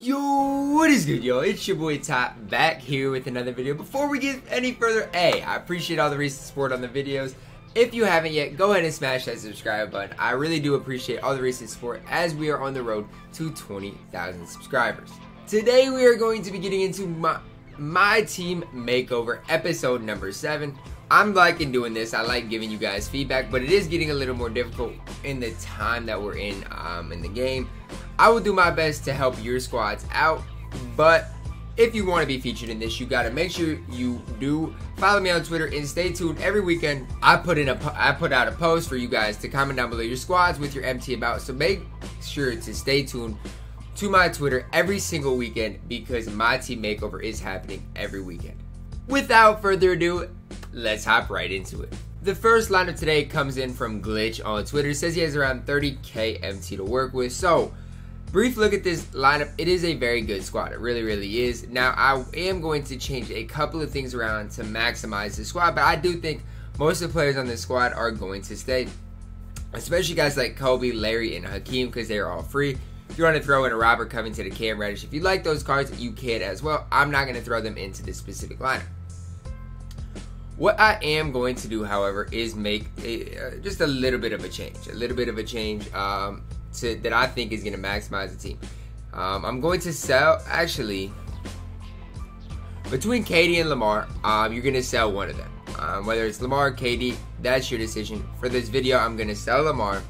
Yo, what is good, yo? It's your boy Ty back here with another video. Before we get any further, I appreciate all the recent support on the videos. If you haven't yet, go ahead and smash that subscribe button. I really do appreciate all the recent support as we are on the road to 20,000 subscribers. Today we are going to be getting into my team makeover episode number 7. I'm liking doing this. I like giving you guys feedback, but it is getting a little more difficult in the time that we're in the game. I will do my best to help your squads out, but if you want to be featured in this, you got to make sure you do follow me on Twitter and stay tuned. Every weekend I put out a post for you guys to comment down below your squads with your MT about, so make sure to stay tuned to my Twitter every single weekend because my team makeover is happening every weekend. Without further ado, let's hop right into it. The first lineup today comes in from Glitch on Twitter. It says he has around 30k MT to work with. So brief look at this lineup. It is a very good squad. It really is. Now I am going to change a couple of things around to maximize the squad, but I do think most of the players on this squad are going to stay, especially guys like Kobe, Larry, and Hakeem, because they are all free. If you want to throw in a Robert Covington, a Cam Reddish, if you like those cards, you can as well. I'm not going to throw them into this specific lineup. What I am going to do, however, is make just a little bit of a change. That I think is going to maximize the team. I'm going to sell, actually, between KD and Lamar, you're going to sell one of them. Whether it's Lamar or KD, that's your decision. For this video, I'm going to sell Lamar,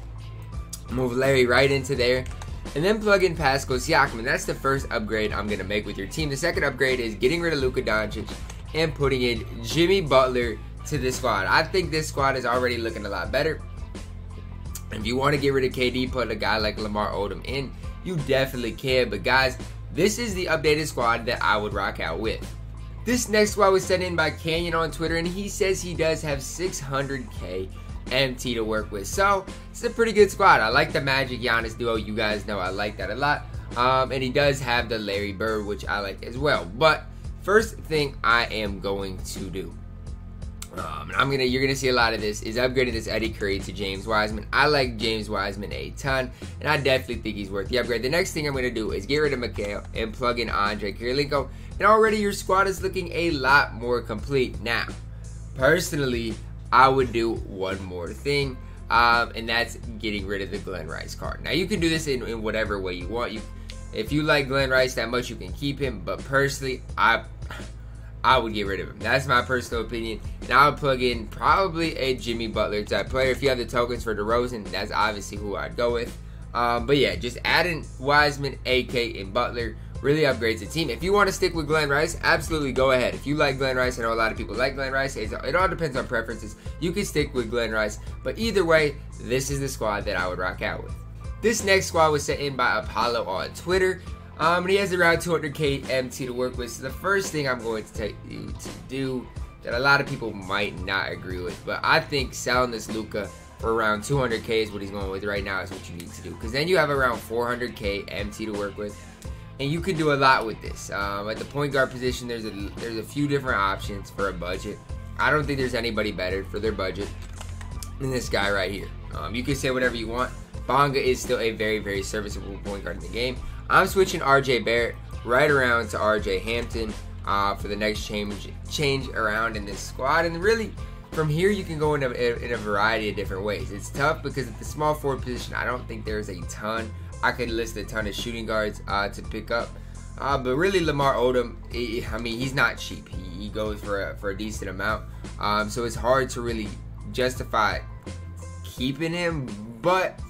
move Larry right into there, and then plug in Pascal Siakam. And that's the first upgrade I'm going to make with your team. The second upgrade is getting rid of Luka Doncic and putting in Jimmy Butler to the squad. I think this squad is already looking a lot better. If you want to get rid of KD, put a guy like Lamar Odom in, you definitely can. But guys, this is the updated squad that I would rock out with. This next squad was sent in by Canyon on Twitter, and he says he does have 600k MT to work with. So it's a pretty good squad. I like the Magic Giannis duo. You guys know I like that a lot. And he does have the Larry Bird, which I like as well. But first thing I am going to do, you're gonna see a lot of this, is upgrading this Eddie Curry to James Wiseman. I like James Wiseman a ton, and I definitely think he's worth the upgrade. The next thing I'm gonna do is get rid of Mikal and plug in Andre Kirilenko, and already your squad is looking a lot more complete. Now, personally, I would do one more thing, and that's getting rid of the Glen Rice card. Now, you can do this in whatever way you want. If you like Glen Rice that much, you can keep him, but personally, I would get rid of him. That's my personal opinion. And I would plug in probably a Jimmy Butler type player. If you have the tokens for DeRozan, that's obviously who I'd go with. But yeah, just adding Wiseman, AK, and Butler really upgrades the team. If you want to stick with Glen Rice, absolutely go ahead. If you like Glen Rice, I know a lot of people like Glen Rice. It all depends on preferences. You can stick with Glen Rice. But either way, this is the squad that I would rock out with. This next squad was sent in by Apollo on Twitter. And he has around 200k MT to work with. So the first thing I'm going to tell you to do that a lot of people might not agree with, but I think selling this Luka for around 200k is what he's going with right now is what you need to do. Because then you have around 400k MT to work with, and you can do a lot with this. At the point guard position, there's a few different options for a budget. I don't think there's anybody better for their budget than this guy right here. You can say whatever you want. Bonga is still a very serviceable point guard in the game. I'm switching RJ Barrett right around to RJ Hampton for the next change around in this squad. And really, from here, you can go in a variety of different ways. It's tough because at the small forward position, I don't think there's a ton. I could list a ton of shooting guards to pick up. But really, Lamar Odom, he's not cheap. He goes for a decent amount. So it's hard to really justify keeping him. But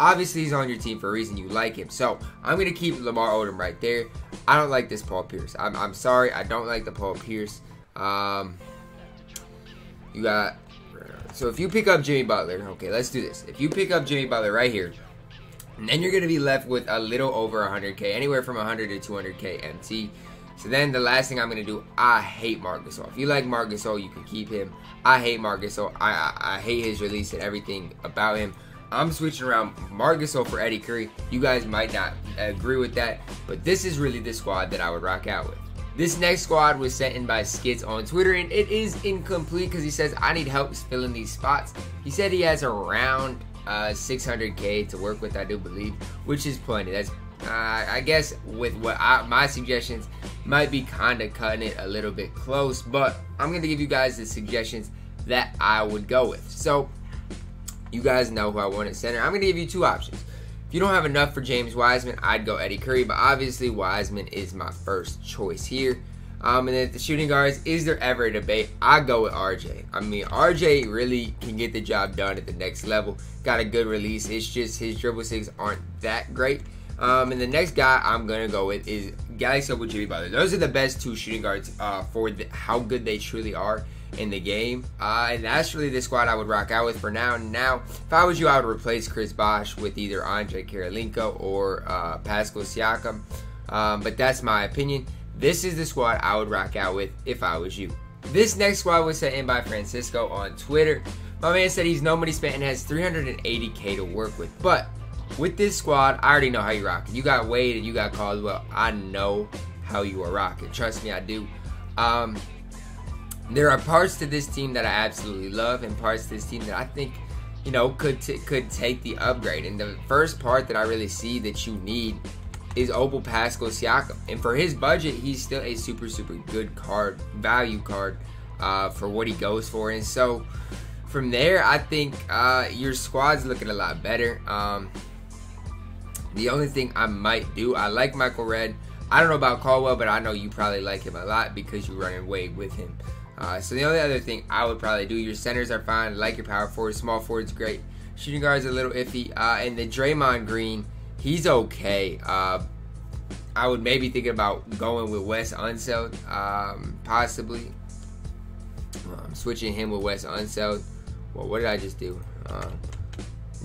obviously, he's on your team for a reason. You like him. So I'm going to keep Lamar Odom right there. I don't like this Paul Pierce. I'm sorry. I don't like the Paul Pierce. So if you pick up Jimmy Butler, okay, let's do this. If you pick up Jimmy Butler right here, and then you're going to be left with a little over 100k, anywhere from 100 to 200k MT. So then the last thing I'm going to do, I hate Marc Gasol. If you like Marc Gasol, you can keep him. I hate Marc Gasol. I hate his release and everything about him. I'm switching around Marc Gasol for Eddie Curry. You guys might not agree with that, but this is really the squad that I would rock out with. This next squad was sent in by Skits on Twitter, and it is incomplete because he says, I need help filling these spots. He said he has around 600k to work with, I do believe, which is plenty. That's I guess with what my suggestions might be kind of cutting it a little bit close, but I'm going to give you guys the suggestions that I would go with. So you guys know who I want at center. I'm going to give you two options. If you don't have enough for James Wiseman, I'd go Eddie Curry, but obviously Wiseman is my first choice here. And then at the shooting guards, is there ever a debate? I go with RJ. I mean, RJ really can get the job done at the next level. Got a good release. It's just his dribble six aren't that great. And the next guy I'm going to go with is Galaxy with Jimmy Butler. Those are the best two shooting guards for how good they truly are in the game. And that's really the squad I would rock out with for now. Now, if I was you, I would replace Chris Bosh with either Andre Karolinko or Pascal Siakam. But that's my opinion. This is the squad I would rock out with if I was you. This next squad was sent in by Francisco on Twitter. My man said he's no money spent and has 380K to work with. But with this squad, I already know how you rock it. You got Wade and you got Caldwell. I know how you are rocking. Trust me, I do. There are parts to this team that I absolutely love and parts to this team that I think, you know, could take the upgrade. And the first part that I really see that you need is Opal Pascal Siakam. And for his budget, he's still a super good card, value card for what he goes for. And so from there, I think your squad's looking a lot better. The only thing I might do, I like Michael Redd. I don't know about Caldwell, but I know you probably like him a lot because you're running Wade with him. So the only other thing I would probably do, your centers are fine. I like your power forward. Small forward's great. Shooting guard's a little iffy. And the Draymond Green, he's okay. I would maybe think about going with Wes Unseld, possibly. Switching him with Wes Unseld. Well, what did I just do?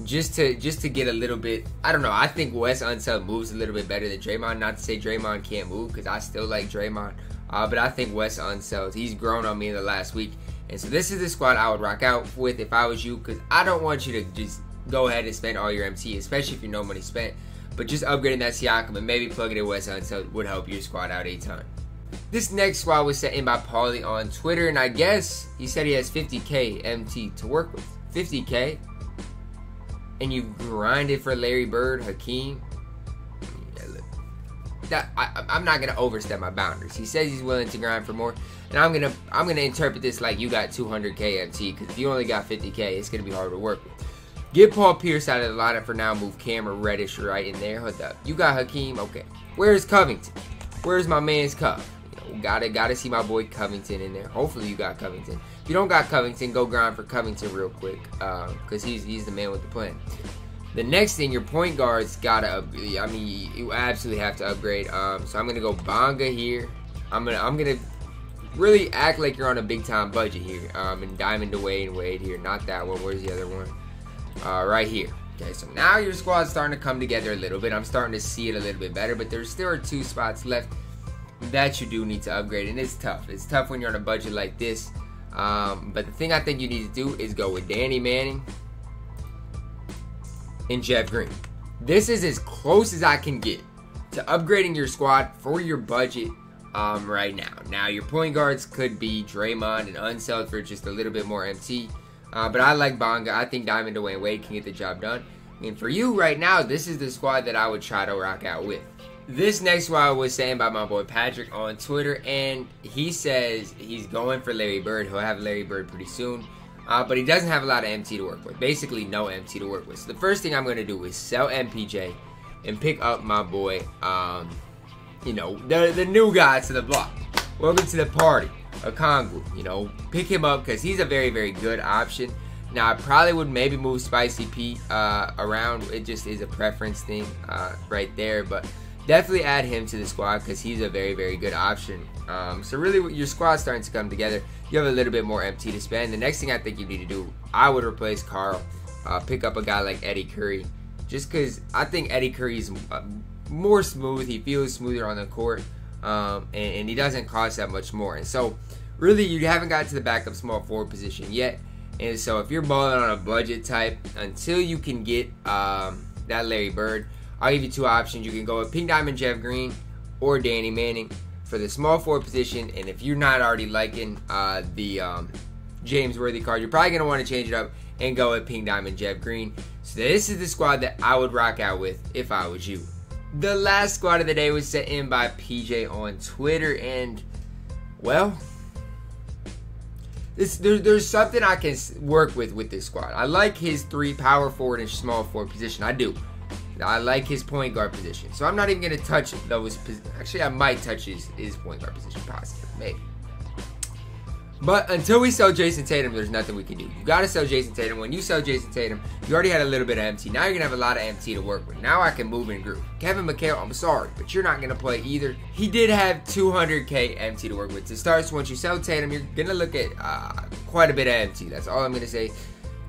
Just to get a little bit, I don't know. I think Wes Unseld moves a little bit better than Draymond. Not to say Draymond can't move, because I still like Draymond. But I think Wes Unseld, he's grown on me in the last week. And so this is the squad I would rock out with if I was you, because I don't want you to just go ahead and spend all your MT, especially if you're no money spent. But just upgrading that Siakam and maybe plugging in Wes Unseld would help your squad out a ton. This next squad was sent in by Paulie on Twitter, and I guess he said he has 50K MT to work with. 50K? And you grinded for Larry Bird, Hakeem? I'm not gonna overstep my boundaries. He says he's willing to grind for more, and I'm gonna interpret this like you got 200K MT, because if you only got 50K, it's gonna be hard to work with. Get Paul Pierce out of the lineup for now. Move Cameron Reddish right in there. Hold up. You got Hakeem. Okay. Where's Covington? Where's my man's Cov? You know, gotta see my boy Covington in there. Hopefully you got Covington. If you don't got Covington, go grind for Covington real quick, because he's the man with the plan. The next thing, your point guards gotta upgrade. I mean, you absolutely have to upgrade. So I'm gonna go Bonga here. I'm gonna really act like you're on a big time budget here. And Diamond away and Wade here. Not that one. Where's the other one? Right here. Okay, so now your squad's starting to come together a little bit. I'm starting to see it a little bit better, but there still are 2 spots left that you do need to upgrade, and it's tough. It's tough when you're on a budget like this. But the thing I think you need to do is go with Danny Manning and Jeff Green. This is as close as I can get to upgrading your squad for your budget right now. Now, your point guards could be Draymond and Unseld for just a little bit more MT. But I like Bonga. I think Diamond away and Wade can get the job done. And for you right now, this is the squad that I would try to rock out with. This next squad was saying by my boy Patrick on Twitter, and he says he's going for Larry Bird. He'll have Larry Bird pretty soon. But he doesn't have a lot of MT to work with. Basically, no MT to work with. So the first thing I'm going to do is sell MPJ and pick up my boy, you know, the new guy to the block. Welcome to the party. Okongwu, you know, pick him up because he's a very good option. Now, I probably would maybe move Spicy Pete around. It just is a preference thing right there. But definitely add him to the squad because he's a very good option. So really, your squad's starting to come together. You have a little bit more MT to spend. The next thing I think you need to do, I would replace Carl. Pick up a guy like Eddie Curry. Just because I think Eddie Curry is more smooth. He feels smoother on the court. And he doesn't cost that much more. And so, really, you haven't got to the backup small forward position yet. And so, if you're balling on a budget type, until you can get that Larry Bird, I'll give you 2 options. You can go with Pink Diamond Jeff Green or Danny Manning for the small forward position. And if you're not already liking the James Worthy card, you're probably going to want to change it up and go with Pink Diamond Jeff Green. So, this is the squad that I would rock out with if I was you. The last squad of the day was sent in by PJ on Twitter, and well, there's something I can work with this squad. I like his 3 power forward and small forward position. I do. I like his point guard position. So I'm not even going to touch those. Actually, I might touch his point guard position possibly. Maybe. But until we sell Jason Tatum, there's nothing we can do. You got to sell Jason Tatum. When you sell Jason Tatum, you already had a little bit of MT. Now you're going to have a lot of MT to work with. Now I can move and groove. Kevin McHale, I'm sorry, but you're not going to play either. He did have 200K MT to work with. To start, so once you sell Tatum, you're going to look at quite a bit of MT. That's all I'm going to say.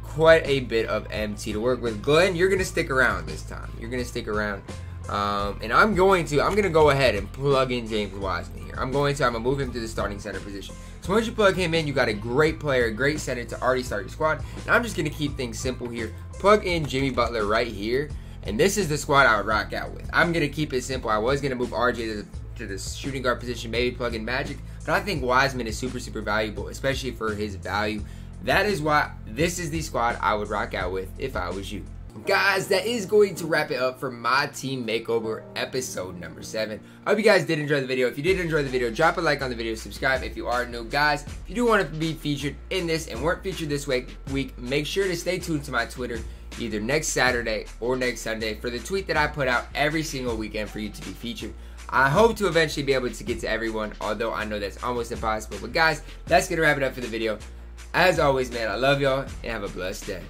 Quite a bit of MT to work with. Glen, you're going to stick around this time. You're going to stick around. And I'm going to go ahead and plug in James Wiseman here. I'm going to move him to the starting center position. So once you plug him in, you got a great player, a great center to already start your squad. And I'm just going to keep things simple here. Plug in Jimmy Butler right here. And this is the squad I would rock out with. I'm going to keep it simple. I was going to move RJ to the shooting guard position, maybe plug in Magic. But I think Wiseman is super, super valuable, especially for his value. That is why this is the squad I would rock out with if I was you. Guys, that is going to wrap it up for my team makeover episode number 7. I hope you guys did enjoy the video. If you did enjoy the video, drop a like on the video, subscribe if you are new. Guys, if you do want to be featured in this and weren't featured this week, make sure to stay tuned to my Twitter either next Saturday or next Sunday for the tweet that I put out every single weekend for you to be featured. I hope to eventually be able to get to everyone, although I know that's almost impossible. But guys, that's going to wrap it up for the video. As always, man, I love y'all and have a blessed day.